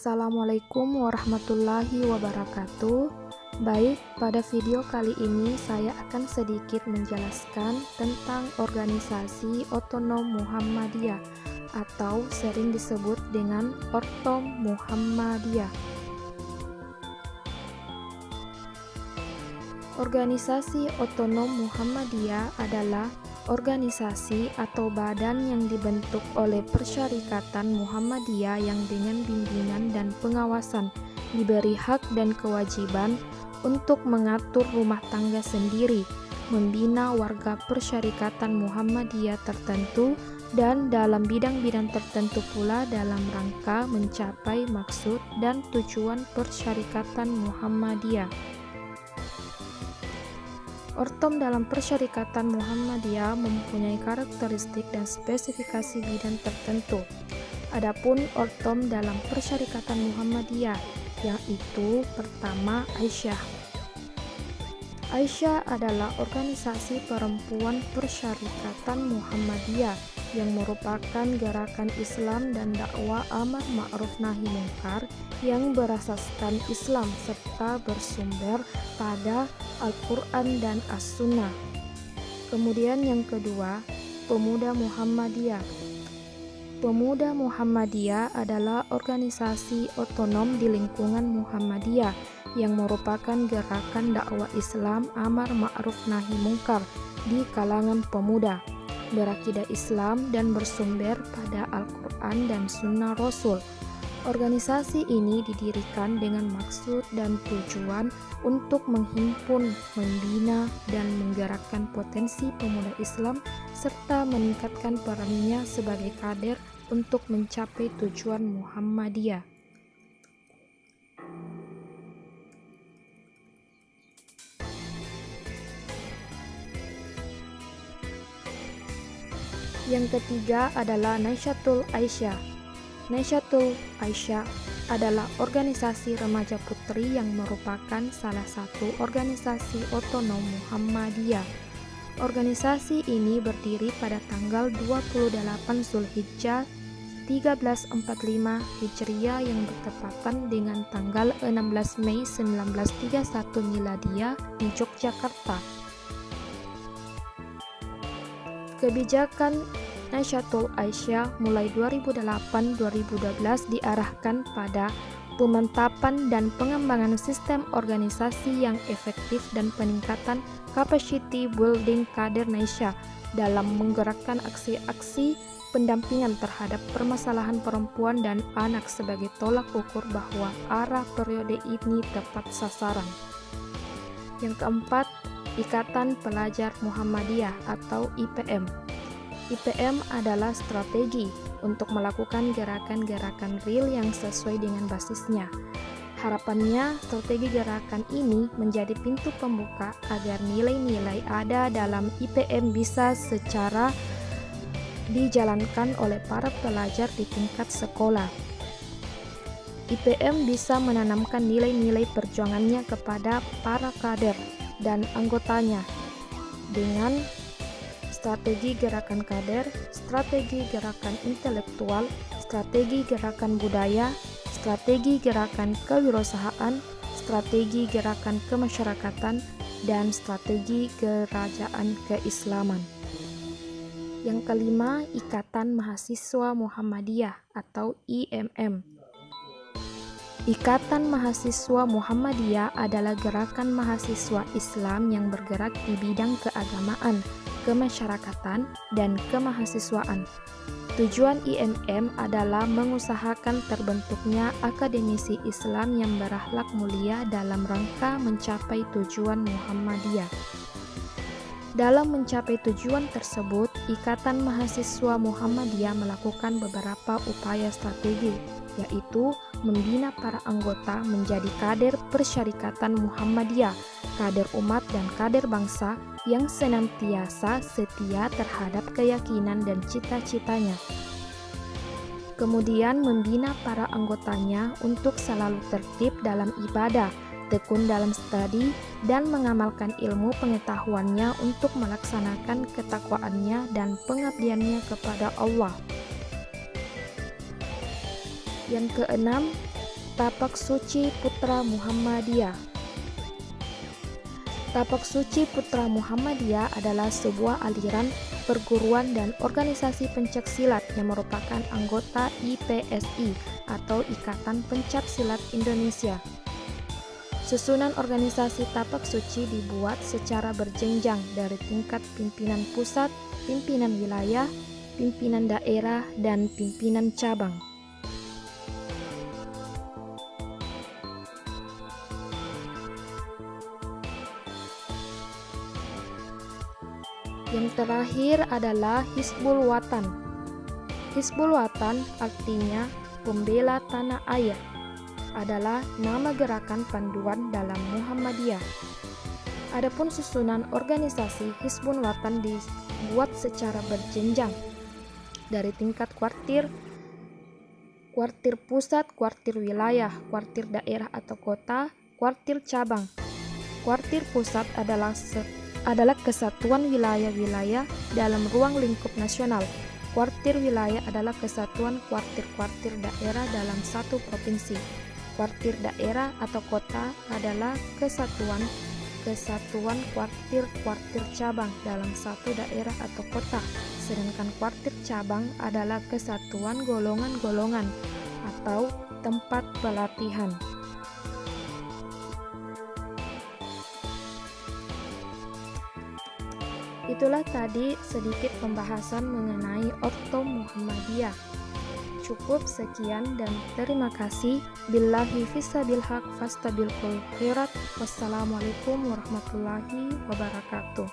Assalamualaikum warahmatullahi wabarakatuh. Baik, pada video kali ini saya akan sedikit menjelaskan tentang organisasi otonom Muhammadiyah atau sering disebut dengan Ortom Muhammadiyah. Organisasi otonom Muhammadiyah adalah organisasi atau badan yang dibentuk oleh Persyarikatan Muhammadiyah yang dengan bimbingan dan pengawasan diberi hak dan kewajiban untuk mengatur rumah tangga sendiri, membina warga Persyarikatan Muhammadiyah tertentu, dan dalam bidang-bidang tertentu pula dalam rangka mencapai maksud dan tujuan Persyarikatan Muhammadiyah. Ortom dalam Persyarikatan Muhammadiyah mempunyai karakteristik dan spesifikasi bidang tertentu. Adapun ortom dalam Persyarikatan Muhammadiyah, yaitu pertama Aisyah. Aisyah adalah organisasi perempuan Persyarikatan Muhammadiyah yang merupakan gerakan Islam dan dakwah amar ma'ruf nahi munkar yang berasaskan Islam serta bersumber pada Al-Quran dan As-Sunnah. Kemudian yang kedua, Pemuda Muhammadiyah. Pemuda Muhammadiyah adalah organisasi otonom di lingkungan Muhammadiyah yang merupakan gerakan dakwah Islam amar ma'ruf nahi munkar di kalangan pemuda, berakidah Islam dan bersumber pada Al-Quran dan Sunnah Rasul. Organisasi ini didirikan dengan maksud dan tujuan untuk menghimpun, membina, dan menggerakkan potensi pemuda Islam serta meningkatkan perannya sebagai kader untuk mencapai tujuan Muhammadiyah. Yang ketiga adalah Naisyatul Aisyah. Naisyatul Aisyah adalah organisasi remaja putri yang merupakan salah satu organisasi otonom Muhammadiyah. Organisasi ini berdiri pada tanggal 28 Zulhijjah 1345 Hijriah yang bertepatan dengan tanggal 16 Mei 1931 Miladiyah di Yogyakarta. Kebijakan Naisyatul Aisyah mulai 2008-2012 diarahkan pada pemantapan dan pengembangan sistem organisasi yang efektif dan peningkatan capacity building kader Naisyah dalam menggerakkan aksi-aksi pendampingan terhadap permasalahan perempuan dan anak sebagai tolak ukur bahwa arah periode ini tepat sasaran. Yang keempat, Ikatan Pelajar Muhammadiyah atau IPM. IPM adalah strategi untuk melakukan gerakan-gerakan real yang sesuai dengan basisnya. Harapannya, strategi gerakan ini menjadi pintu pembuka agar nilai-nilai ada dalam IPM bisa secara dijalankan oleh para pelajar di tingkat sekolah. IPM bisa menanamkan nilai-nilai perjuangannya kepada para kader dan anggotanya dengan strategi gerakan kader, strategi gerakan intelektual, strategi gerakan budaya, strategi gerakan kewirausahaan, strategi gerakan kemasyarakatan, dan strategi kerajaan keislaman. Yang kelima, Ikatan Mahasiswa Muhammadiyah atau IMM. Ikatan Mahasiswa Muhammadiyah adalah gerakan mahasiswa Islam yang bergerak di bidang keagamaan, kemasyarakatan, dan kemahasiswaan. Tujuan IMM adalah mengusahakan terbentuknya akademisi Islam yang berakhlak mulia dalam rangka mencapai tujuan Muhammadiyah. Dalam mencapai tujuan tersebut, Ikatan Mahasiswa Muhammadiyah melakukan beberapa upaya strategi, yaitu membina para anggota menjadi kader Persyarikatan Muhammadiyah, kader umat dan kader bangsa yang senantiasa setia terhadap keyakinan dan cita-citanya. Kemudian membina para anggotanya untuk selalu tertib dalam ibadah, tekun dalam studi, dan mengamalkan ilmu pengetahuannya untuk melaksanakan ketakwaannya dan pengabdiannya kepada Allah. Yang keenam, Tapak Suci Putra Muhammadiyah. Tapak Suci Putra Muhammadiyah adalah sebuah aliran, perguruan, dan organisasi pencak silat yang merupakan anggota IPSI atau Ikatan Pencak Silat Indonesia. Susunan organisasi Tapak Suci dibuat secara berjenjang dari tingkat pimpinan pusat, pimpinan wilayah, pimpinan daerah, dan pimpinan cabang. Yang terakhir adalah Hizbul Wathan. Hizbul Wathan artinya pembela tanah air, adalah nama gerakan panduan dalam Muhammadiyah. Adapun susunan organisasi Hizbul Wathan dibuat secara berjenjang dari tingkat kuartir pusat, kuartir wilayah, kuartir daerah atau kota, kuartir cabang. Kuartir pusat adalah kesatuan wilayah-wilayah dalam ruang lingkup nasional. Kuartir wilayah adalah kesatuan kuartir-kuartir daerah dalam satu provinsi. Kuartir daerah atau kota adalah kesatuan kuartir-kuartir cabang dalam satu daerah atau kota. Sedangkan kuartir cabang adalah kesatuan golongan-golongan atau tempat pelatihan. Itulah tadi sedikit pembahasan mengenai Orto Muhammadiyah. Cukup sekian dan terima kasih. Billahi fisabil haq fastabilqul khairat. Wassalamualaikum warahmatullahi wabarakatuh.